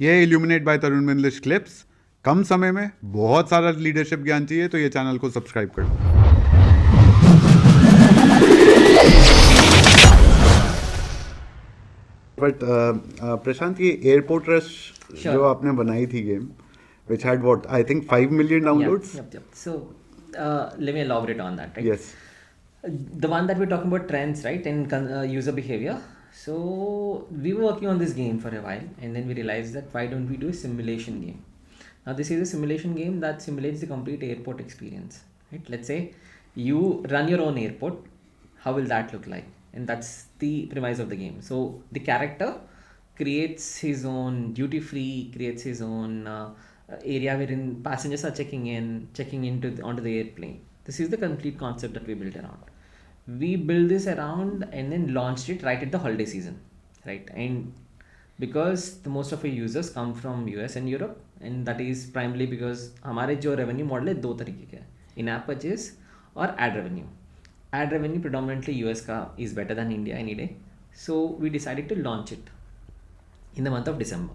ये है illuminate bye तरुण मिनलिश clips. कम समय में बहुत सारा लीडरशिप ज्ञान चाहिए तो ये चैनल को सब्सक्राइब कर लो। बट प्रशांत, ये एयरपोर्ट रश जो आपने बनाई थी game, which had what I think 5 million downloads. Yep. So let me elaborate on that, right? Yes. The one that we're talking about trends, right, and user behavior. So we were working on this game for a while, and then we realized that why don't we do a simulation game? Now this is a simulation game that simulates the complete airport experience, right? Let's say you run your own airport. How will that look like? And that's the premise of the game. So the character creates his own duty free, creates his own area wherein passengers are checking onto the airplane. This is the complete concept that we built around. We built this around and then launched it right at the holiday season, right? And because the most of our users come from US and Europe, and that is primarily because हमारे जो revenue model है दो तरीके के हैं, in-app purchase और ad revenue. Ad revenue predominantly US का is better than India any day, so we decided to launch it in the month of December.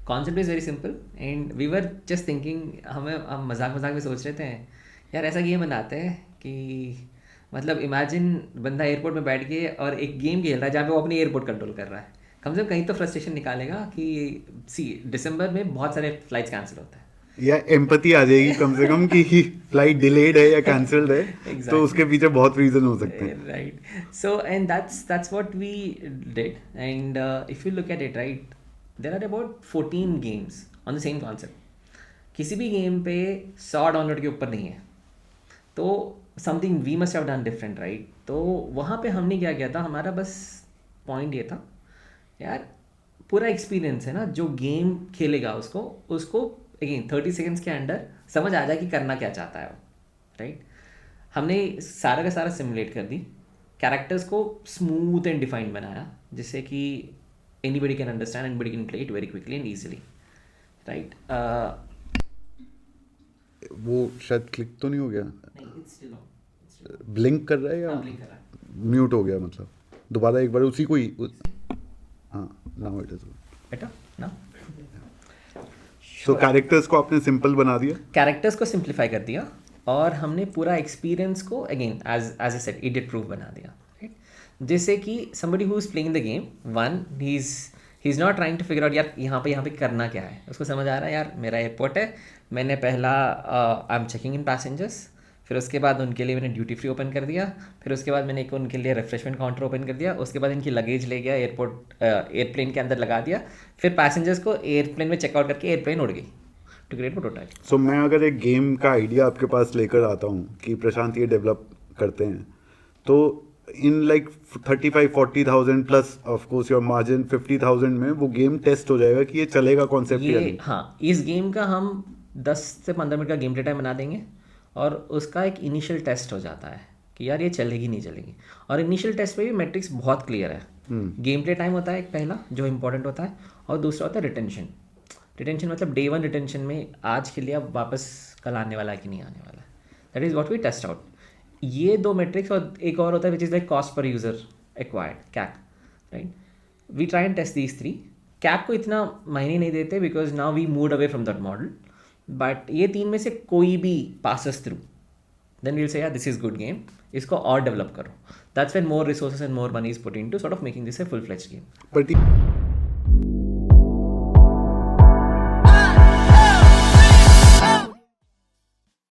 Concept is very simple and we were just thinking, हम मजाक में सोच रहे थे यार ऐसा game बनाते हैं कि मतलब इमेजिन बंदा एयरपोर्ट में बैठ के और एक गेम खेल रहा है जहाँ पे वो अपनी एयरपोर्ट कंट्रोल कर रहा है, कम से कम कहीं तो फ्रस्ट्रेशन निकालेगा कि दिसंबर में बहुत सारे फ्लाइट्स कैंसिल होते हैं या एम्पैथी आ जाएगी कम से कम कि फ्लाइट डिलेड है या कैंसिल्ड है। Exactly. तो उसके पीछे बहुत रीजन हो सकते हैं, right? So and that's what we did, and if you look at it, right, there are about 14 games on the same concept. किसी भी गेम पे 100 डाउनलोड के ऊपर नहीं है, तो something we must have done different, right? तो वहाँ पे हमने क्या किया था, हमारा बस पॉइंट ये था यार पूरा एक्सपीरियंस है ना, जो गेम खेलेगा उसको अगेन 30 सेकेंड्स के अंदर समझ आ जाए कि करना क्या चाहता है वो, राइट? हमने सारा का सारा सिमुलेट कर दी, कैरेक्टर्स को स्मूथ एंड डिफाइंड बनाया जिससे कि anybody can understand, anybody can play it very quickly and easily, right? वो शायद क्लिक तो नहीं हो गया, नहीं, it's still on. ब्लिंक कर रहा है या Blink कर रहा है। म्यूट हो गया, मतलब दोबारा एक बार उसी को ही हाँ, नाउ इट इज बेटा ना, सो कैरेक्टर्स को आपने सिंपल बना दिया, कैरेक्टर्स को सिंप्लीफाई कर दिया और हमने पूरा एक्सपीरियंस को again as a set edit proof बना दिया, राइट? जैसे कि somebody who is playing the game, one, he's not trying to figure out यार यहाँ पे करना क्या है, उसको समझ आ रहा है यार मेरा एयरपोर्ट है, मैंने पहला I am checking in passengers, फिर उसके बाद उनके लिए मैंने ड्यूटी फ्री ओपन कर दिया, फिर उसके बाद मैंने एक उनके लिए रिफ्रेशमेंट काउंटर ओपन कर दिया, उसके बाद इनकी लगेज ले गया एयरप्लेन के अंदर लगा दिया, फिर पैसेंजर्स को एयरप्लेन में चेकआउट करके एयरप्लेन उड़ गई टू क्रिएट प्रोटोटाइप। सो मैं अगर एक गेम का आइडिया आपके पास लेकर आता हूँ कि प्रशांत ये डेवलप करते हैं, तो in like 35-40,000 plus of course your margin 50,000 में वो गेम टेस्ट हो जाएगा कि ये चलेगा कॉन्सेप्ट या नहीं। हाँ, इस गेम का हम 10 से 15 मिनट का गेम प्ले टाइम बना देंगे और उसका एक इनिशियल टेस्ट हो जाता है कि यार ये चलेगी नहीं चलेगी, और इनिशियल टेस्ट पे भी मैट्रिक्स बहुत क्लियर है। गेम प्ले टाइम होता है एक पहला जो इंपॉर्टेंट होता है, और दूसरा होता है रिटेंशन मतलब डे 1 रिटेंशन में आज के लिए अब वापस कल आने वाला है कि नहीं आने वाला है, that is what we test out. ये दो मैट्रिक्स, और एक और होता है which is like cost per user acquired, CAC, right? We try and test these 3। CAC को इतना मायने नहीं देते because now we moved away from that model, but ये 3 में से कोई भी पासेस थ्रू, देन वील से यार दिस इज गुड गेम, इसको और डेवलप करो। That's when more resources and more money is put into sort of making this a full fledged game. But